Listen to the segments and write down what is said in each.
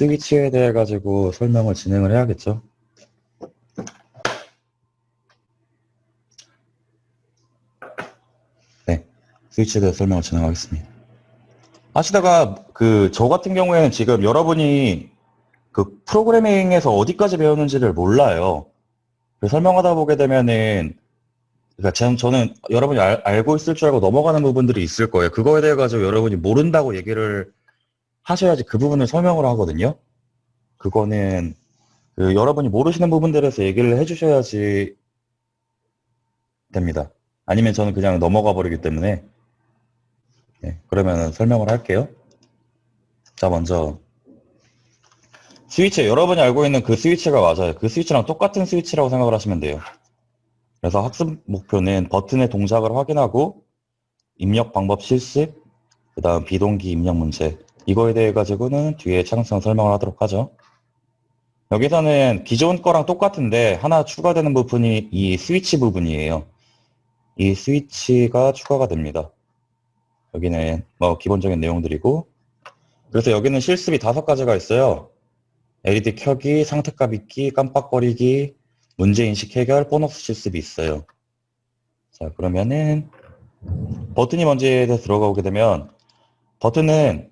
스위치에 대해 가지고 설명을 진행을 해야겠죠. 네, 스위치에 대해 설명을 진행하겠습니다. 하시다가 저 같은 경우에는 지금 여러분이 그 프로그래밍에서 어디까지 배웠는지를 몰라요. 설명하다 보게 되면은 그러니까 저는 여러분이 알고 있을 줄 알고 넘어가는 부분들이 있을 거예요. 그거에 대해 가지고 여러분이 모른다고 얘기를 하셔야지 그 부분을 설명을 하거든요. 그거는 여러분이 모르시는 부분들에서 얘기를 해주셔야지 됩니다. 아니면 저는 그냥 넘어가 버리기 때문에 그러면 설명을 할게요. 자, 먼저 스위치, 여러분이 알고 있는 그 스위치가 맞아요. 그 스위치랑 똑같은 스위치라고 생각을 하시면 돼요. 그래서 학습 목표는 버튼의 동작을 확인하고 입력 방법 실습, 그 다음 비동기 입력 문제, 이거에 대해 가지고는 뒤에 차근차근 설명을 하도록 하죠. 여기서는 기존 거랑 똑같은데 하나 추가되는 부분이 이 스위치 부분이에요. 이 스위치가 추가가 됩니다. 여기는 뭐 기본적인 내용들이고, 그래서 여기는 실습이 5가지가 있어요. LED 켜기, 상태값 읽기, 깜빡거리기, 문제인식 해결, 보너스 실습이 있어요. 자, 그러면은 버튼이 뭔지에 대해서 들어가게 되면 버튼을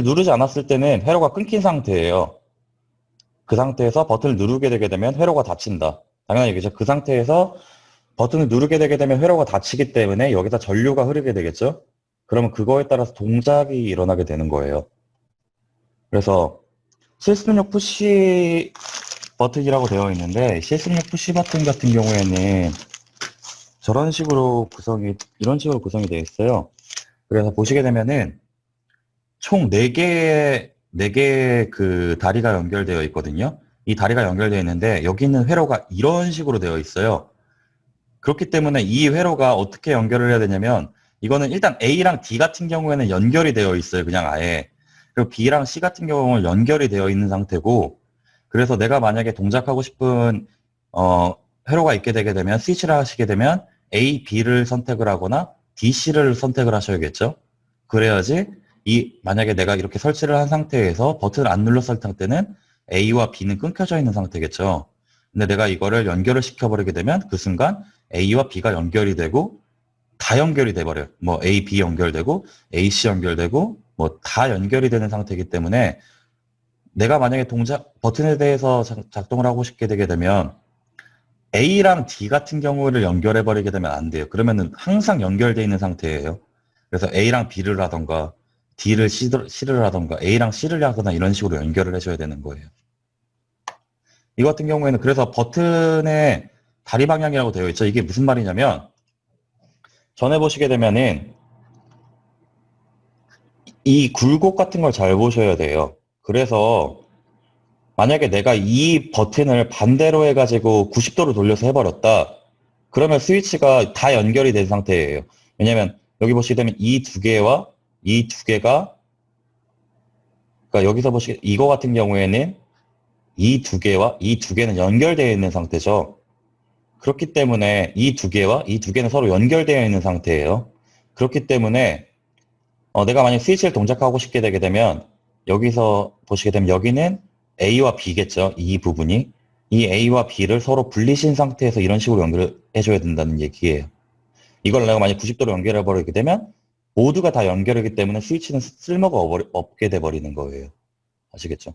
누르지 않았을 때는 회로가 끊긴 상태예요. 그 상태에서 버튼을 누르게 되게 되면 회로가 닫힌다. 당연히 얘기죠. 그 상태에서 버튼을 누르게 되게 되면 회로가 닫히기 때문에 여기다 전류가 흐르게 되겠죠. 그러면 그거에 따라서 동작이 일어나게 되는 거예요. 그래서 실습용 푸시 버튼이라고 되어 있는데 실습용 푸시 버튼 같은 경우에는 이런 식으로 구성이 되어 있어요. 그래서 보시게 되면은 총 4개의 그 다리가 연결되어 있거든요. 이 다리가 연결되어 있는데 여기 있는 회로가 이런 식으로 되어 있어요. 그렇기 때문에 이 회로가 어떻게 연결을 해야 되냐면 이거는 일단 A랑 D 같은 경우에는 연결이 되어 있어요. 그냥 아예. 그리고 B랑 C 같은 경우는 연결이 되어 있는 상태고, 그래서 내가 만약에 동작하고 싶은 회로가 있게 되게 되면 스위치를 하시게 되면 A, B를 선택을 하거나 D, C를 선택을 하셔야겠죠. 그래야지 만약에 내가 이렇게 설치를 한 상태에서 버튼을 안 눌렀을 때는 A와 B는 끊겨져 있는 상태겠죠. 근데 내가 이거를 연결을 시켜버리게 되면 그 순간 A와 B가 연결이 되고 다 연결이 돼버려요. 뭐 A, B 연결되고 A, C 연결되고 뭐 다 연결이 되는 상태이기 때문에 내가 만약에 버튼에 대해서 작동을 하고 싶게 되게 되면 A랑 D 같은 경우를 연결해 버리게 되면 안 돼요. 그러면은 항상 연결되어 있는 상태예요. 그래서 A랑 B를 하던가 D를 C를 하던가 A랑 C를 하거나 이런 식으로 연결을 해줘야 되는 거예요. 이 같은 경우에는 그래서 버튼의 다리 방향이라고 되어 있죠. 이게 무슨 말이냐면 전에 보시게 되면은 이 굴곡 같은 걸 잘 보셔야 돼요. 그래서 만약에 내가 이 버튼을 반대로 해가지고 90도로 돌려서 해버렸다. 그러면 스위치가 다 연결이 된 상태예요. 왜냐면 여기 보시게 되면 이 두 개와 이 두 개가, 그러니까 여기서 보시게 이거 같은 경우에는 이 두 개와 이 두 개는 연결되어 있는 상태죠. 그렇기 때문에 이 두 개와 이 두 개는 서로 연결되어 있는 상태예요. 그렇기 때문에 내가 만약 스위치를 동작하고 싶게 되게 되면 여기서 보시게 되면 여기는 A와 B겠죠. 이 부분이. 이 A와 B를 서로 분리신 상태에서 이런 식으로 연결해줘야 된다는 얘기예요. 이걸 내가 만약 90도로 연결해버리게 되면 모두가 다 연결이기 때문에 스위치는 쓸모가 없게 돼버리는 거예요. 아시겠죠?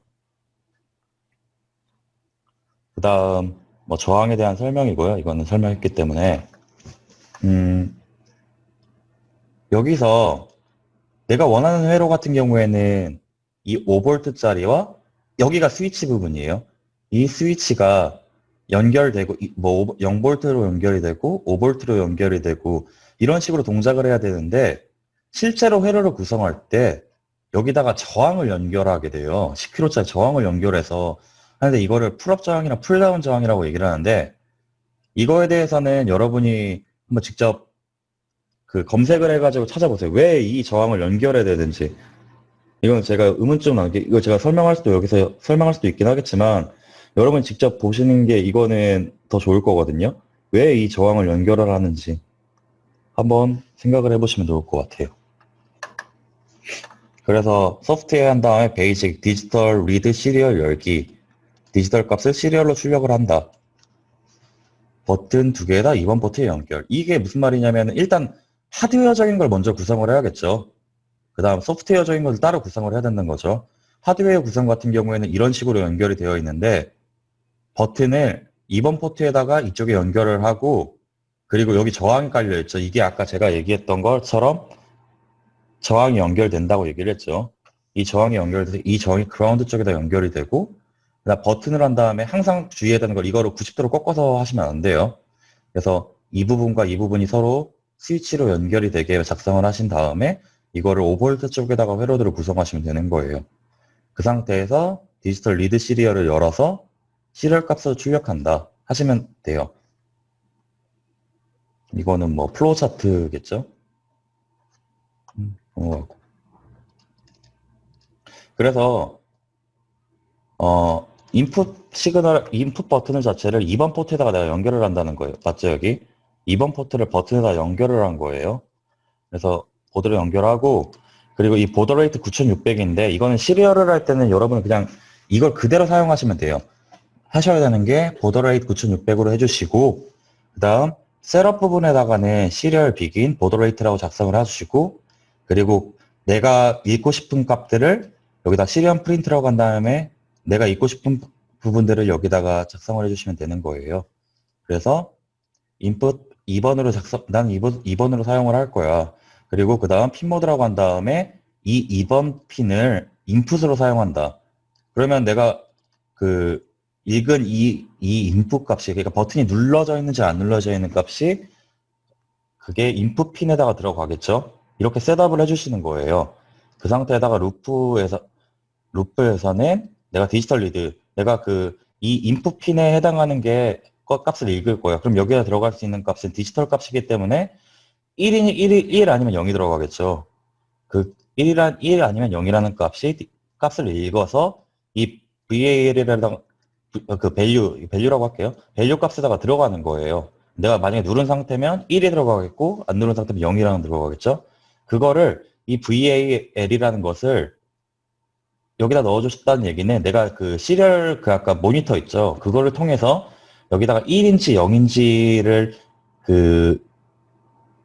그 다음 뭐 저항에 대한 설명이고요. 이거는 설명했기 때문에 여기서 내가 원하는 회로 같은 경우에는 이 5V짜리와 여기가 스위치 부분이에요. 이 스위치가 연결되고 뭐 0V로 연결이 되고 5V로 연결이 되고 이런 식으로 동작을 해야 되는데 실제로 회로를 구성할 때 여기다가 저항을 연결하게 돼요. 10kg짜리 저항을 연결해서 하는데 이거를 풀업 저항이나 풀다운 저항이라고 얘기를 하는데 이거에 대해서는 여러분이 한번 직접 검색을 해가지고 찾아보세요. 왜 이 저항을 연결해야 되는지. 이건 제가 의문점 나게 이거 제가 여기서 설명할 수도 있긴 하겠지만 여러분이 직접 보시는 게 이거는 더 좋을 거거든요. 왜 이 저항을 연결을 하는지 한번 생각을 해보시면 좋을 것 같아요. 그래서 소프트웨어 한 다음에 베이직 디지털 리드 시리얼 열기, 디지털 값을 시리얼로 출력을 한다. 버튼 두 개에다 2번 포트에 연결. 이게 무슨 말이냐면 일단 하드웨어적인 걸 먼저 구성을 해야겠죠. 그 다음 소프트웨어적인 것을 따로 구성을 해야 된다는 거죠. 하드웨어 구성 같은 경우에는 이런 식으로 연결이 되어 있는데 버튼을 2번 포트에다가 이쪽에 연결을 하고 그리고 여기 저항이 깔려 있죠. 이게 아까 제가 얘기했던 것처럼 저항이 연결된다고 얘기를 했죠. 이 저항이 연결돼서 이 저항이 그라운드 쪽에다 연결이 되고 그다음 버튼을 한 다음에 항상 주의해야 되는 걸 이거를 90도로 꺾어서 하시면 안 돼요. 그래서 이 부분과 이 부분이 서로 스위치로 연결이 되게 작성을 하신 다음에 이거를 5V 쪽에다가 회로드를 구성하시면 되는 거예요. 그 상태에서 디지털 리드 시리얼을 열어서 시리얼 값을 출력한다 하시면 돼요. 이거는 뭐 플로우 차트겠죠? 넘어가고. 그래서 인풋 시그널, 인풋 버튼 자체를 2번 포트에다가 내가 연결을 한다는 거예요. 맞죠, 여기? 2번 포트를 버튼에다 연결을 한 거예요. 그래서 보드를 연결하고, 그리고 이 보드 레이트 9600인데, 이거는 시리얼을 할 때는 여러분은 그냥 이걸 그대로 사용하시면 돼요. 하셔야 되는 게 보드 레이트 9600으로 해주시고, 그 다음 셋업 부분에다가는 시리얼 비긴, 보드 레이트라고 작성을 해주시고, 그리고 내가 읽고 싶은 값들을 여기다 시리얼 프린트라고 한 다음에 내가 읽고 싶은 부분들을 여기다가 작성을 해주시면 되는 거예요. 그래서 input 2번으로 난 2번으로 사용을 할 거야. 그리고 그 다음 핀 모드라고 한 다음에 이 2번 핀을 인풋으로 사용한다. 그러면 내가 그 읽은 이 인풋 값이, 그러니까 버튼이 눌러져 있는지 안 눌러져 있는 값이 그게 인풋 핀에다가 들어가겠죠. 이렇게 셋업을 해주시는 거예요. 그 상태에다가 루프에서는 내가 디지털 리드, 내가 이 인풋 핀에 해당하는 게 값을 읽을 거야. 그럼 여기에 들어갈 수 있는 값은 디지털 값이기 때문에 1 아니면 0이 들어가겠죠. 1 아니면 0이라는 값을 읽어서 이 VAL이라는 밸류라고 할게요. 밸류 값에다가 들어가는 거예요. 내가 만약에 누른 상태면 1이 들어가겠고, 안 누른 상태면 0이라는 들어가겠죠. 그거를 이 VAL이라는 것을 여기다 넣어주셨다는 얘기는 내가 시리얼 아까 모니터 있죠. 그거를 통해서 여기다가 1인치, 0인치를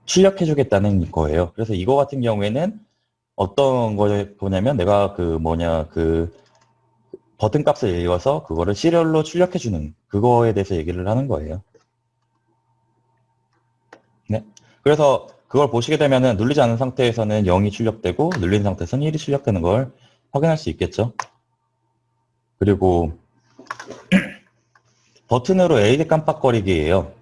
출력해주겠다는 거예요. 그래서 이거 같은 경우에는 어떤 거냐면 내가 버튼 값을 읽어서 그거를 시리얼로 출력해주는 그거에 대해서 얘기를 하는 거예요. 네. 그래서 그걸 보시게 되면은 눌리지 않은 상태에서는 0이 출력되고 눌린 상태에서는 1이 출력되는 걸 확인할 수 있겠죠. 그리고 버튼으로 LED 깜빡거리기예요.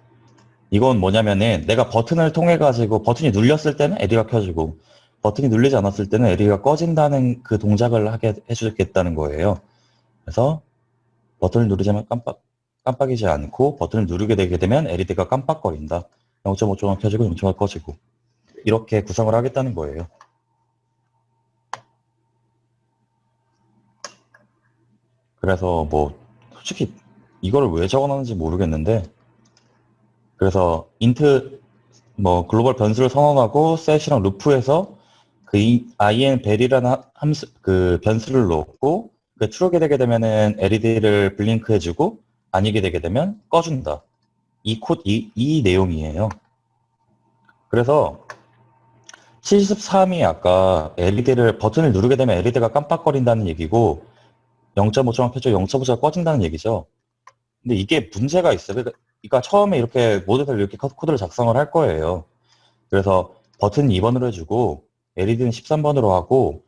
이건 뭐냐면은 내가 버튼을 통해 가지고 버튼이 눌렸을 때는 LED가 켜지고 버튼이 눌리지 않았을 때는 LED가 꺼진다는 그 동작을 하게 해주겠다는 거예요. 그래서 버튼을 누르자면 깜빡이지 않고 버튼을 누르게 되게 되면 LED가 깜빡거린다. 0.5초간 켜지고 0.5초간 꺼지고 이렇게 구성을 하겠다는 거예요. 그래서 뭐 솔직히 이거를 왜 적어놨는지 모르겠는데 그래서 int 글로벌 변수를 선언하고 set이랑 루프에서 in 벨이라는 함수 변수를 넣고 true게 되게 되면은 LED를 블링크 해주고 아니게 되게 되면 꺼준다. 이 내용이에요. 그래서 73이 아까 버튼을 누르게 되면 LED가 깜빡거린다는 얘기고 0.5초만 켜져 0.5초가 꺼진다는 얘기죠. 근데 이게 문제가 있어요. 그러니까 처음에 이렇게 모두들 이렇게 코드를 작성을 할 거예요. 그래서 버튼 2번으로 해주고 LED는 13번으로 하고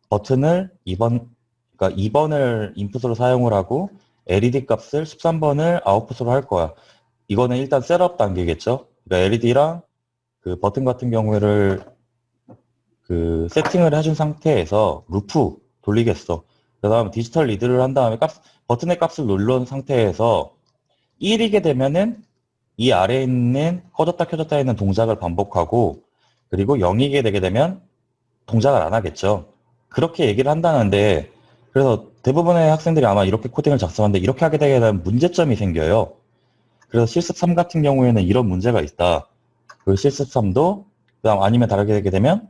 버튼을 2번을 인풋으로 사용을 하고 LED 값을 13번을 아웃풋으로 할 거야. 이거는 일단 셋업 단계겠죠. 그러니까 LED랑 버튼 같은 경우를 세팅을 해준 상태에서 루프 돌리겠어. 그 다음 디지털 리드를 한 다음에 버튼의 값을 눌러놓은 상태에서 1이게 되면은 이 아래에 있는 꺼졌다 켜졌다 있는 동작을 반복하고 그리고 0이게 되게 되면 동작을 안 하겠죠. 그렇게 얘기를 한다는데 그래서 대부분의 학생들이 아마 이렇게 코딩을 작성하는데 이렇게 하게 되게 되면 문제점이 생겨요. 그래서 실습 3 같은 경우에는 이런 문제가 있다. 그 실습 3도 그다음 아니면 다르게 되게 되면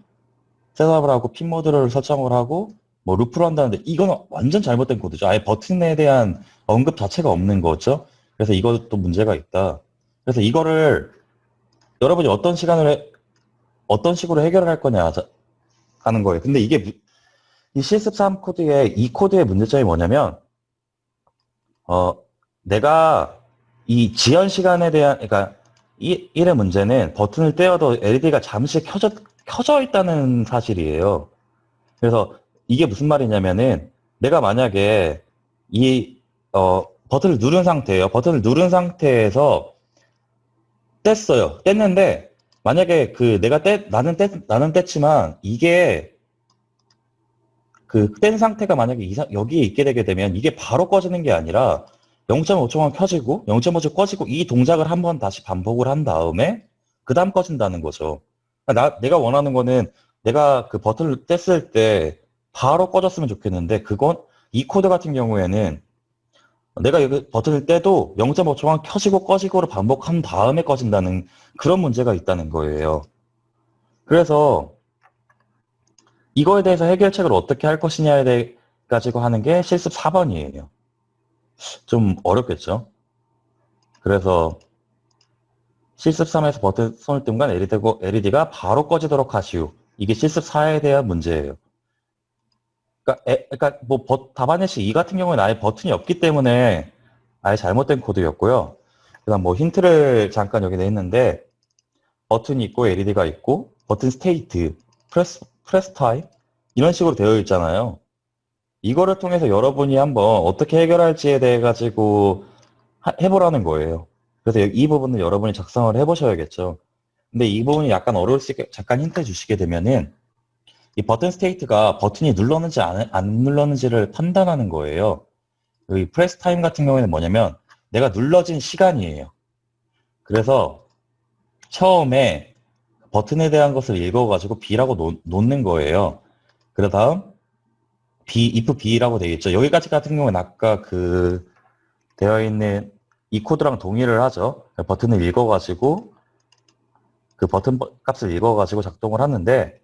셋업을 하고 핀 모드를 설정을 하고 뭐 루프를 한다는데 이거는 완전 잘못된 코드죠. 아예 버튼에 대한 언급 자체가 없는 거죠. 그래서 이것도 문제가 있다. 그래서 이거를 여러분이 어떤 식으로 해결을 할 거냐 하는 거예요. 근데 이게 이 실습 3 코드의 이 코드의 문제점이 뭐냐면 내가 이 지연 시간에 대한 그러니까 이 일의 문제는 버튼을 떼어도 LED가 잠시 켜져 있다는 사실이에요. 그래서 이게 무슨 말이냐면은 내가 만약에 이 버튼을 누른 상태예요. 버튼을 누른 상태에서 뗐어요. 뗐는데 만약에 나는 뗐지만 이게 그 뗀 상태가 만약에 여기에 있게 되게 되면 이게 바로 꺼지는 게 아니라 0.5초간 켜지고 0.5초 꺼지고 이 동작을 한번 다시 반복을 한 다음에 그 다음 꺼진다는 거죠. 내가 원하는 거는 내가 그 버튼을 뗐을 때 바로 꺼졌으면 좋겠는데 이 코드 같은 경우에는 내가 여기 버튼을 떼도 0.5초간 켜지고 꺼지고를 반복한 다음에 꺼진다는 그런 문제가 있다는 거예요. 그래서 이거에 대해서 해결책을 어떻게 할 것이냐에 대해 가지고 하는 게 실습 4번이에요. 좀 어렵겠죠? 그래서 실습 3에서 버튼 손을 뜬 건 LED가 바로 꺼지도록 하시오. 이게 실습 4에 대한 문제예요. 그러니까 뭐 답안 예시 2 같은 경우는 아예 버튼이 없기 때문에 아예 잘못된 코드였고요. 그다음 뭐 힌트를 잠깐 여기 냈는데 버튼이 있고 LED가 있고 버튼 스테이트, 프레스 타임 이런 식으로 되어 있잖아요. 이거를 통해서 여러분이 한번 어떻게 해결할지에 대해 가지고 해보라는 거예요. 그래서 이 부분은 여러분이 작성을 해보셔야겠죠. 근데 이 부분이 약간 어려울 수 있게 잠깐 힌트 주시게 되면은 이 버튼 스테이트가 버튼이 눌렀는지 안 눌렀는지를 판단하는 거예요. 이 프레스 타임 같은 경우에는 뭐냐면 내가 눌러진 시간이에요. 그래서 처음에 버튼에 대한 것을 읽어가지고 B라고 놓는 거예요. 그 다음 if B라고 되어 있죠. 여기까지 같은 경우는 아까 되어 있는 이 코드랑 동의를 하죠. 버튼을 읽어가지고 그 버튼 값을 읽어가지고 작동을 하는데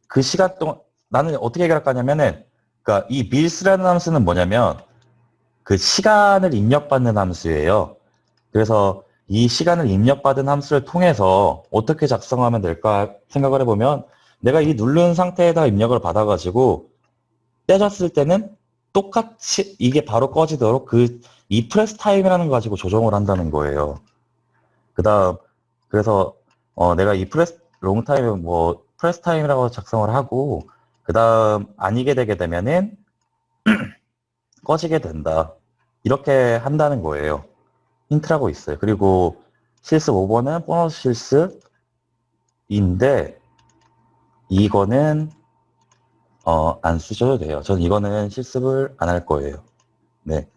그 시간 동안 나는 어떻게 해결할 거냐면은 그러니까 이 밀스라는 함수는 뭐냐면 그 시간을 입력받는 함수예요. 그래서 이 시간을 입력받은 함수를 통해서 어떻게 작성하면 될까 생각을 해보면 내가 이 누른 상태에다 입력을 받아가지고 떼졌을 때는 똑같이 이게 바로 꺼지도록 이 프레스 타임이라는 거 가지고 조정을 한다는 거예요. 그래서 내가 이 롱 타임은 뭐 프레스 타임이라고 작성을 하고 그 다음 아니게 되게 되면은 꺼지게 된다. 이렇게 한다는 거예요. 힌트라고 있어요. 그리고 실습 5번은 보너스 실습인데 이거는 안 쓰셔도 돼요. 전 이거는 실습을 안 할 거예요. 네.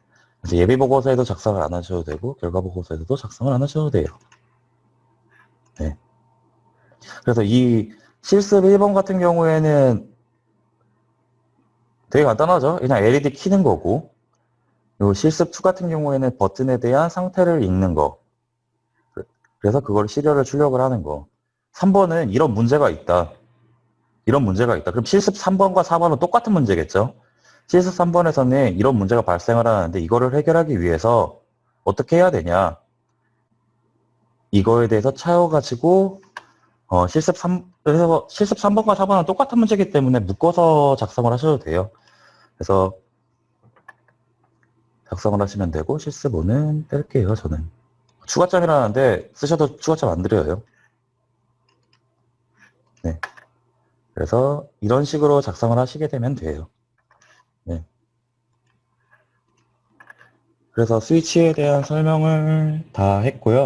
그래서 예비 보고서에도 작성을 안 하셔도 되고 결과 보고서에도 작성을 안 하셔도 돼요. 네. 그래서 이 실습 1번 같은 경우에는 되게 간단하죠. 그냥 LED 키는 거고 그리고 실습 2 같은 경우에는 버튼에 대한 상태를 읽는 거. 그래서 그걸 시리얼을 출력을 하는 거. 3번은 이런 문제가 있다. 이런 문제가 있다. 그럼 실습 3번과 4번은 똑같은 문제겠죠? 실습 3번에서는 이런 문제가 발생을 하는데 이거를 해결하기 위해서 어떻게 해야 되냐? 이거에 대해서 차여가지고 그래서 실습 3번과 4번은 똑같은 문제이기 때문에 묶어서 작성을 하셔도 돼요. 그래서 작성을 하시면 되고 실습 5는 뺄게요, 저는. 추가점이라는데 쓰셔도 추가점 안 드려요. 네. 그래서 이런 식으로 작성을 하시게 되면 돼요. 네. 그래서 스위치에 대한 설명을 다 했고요.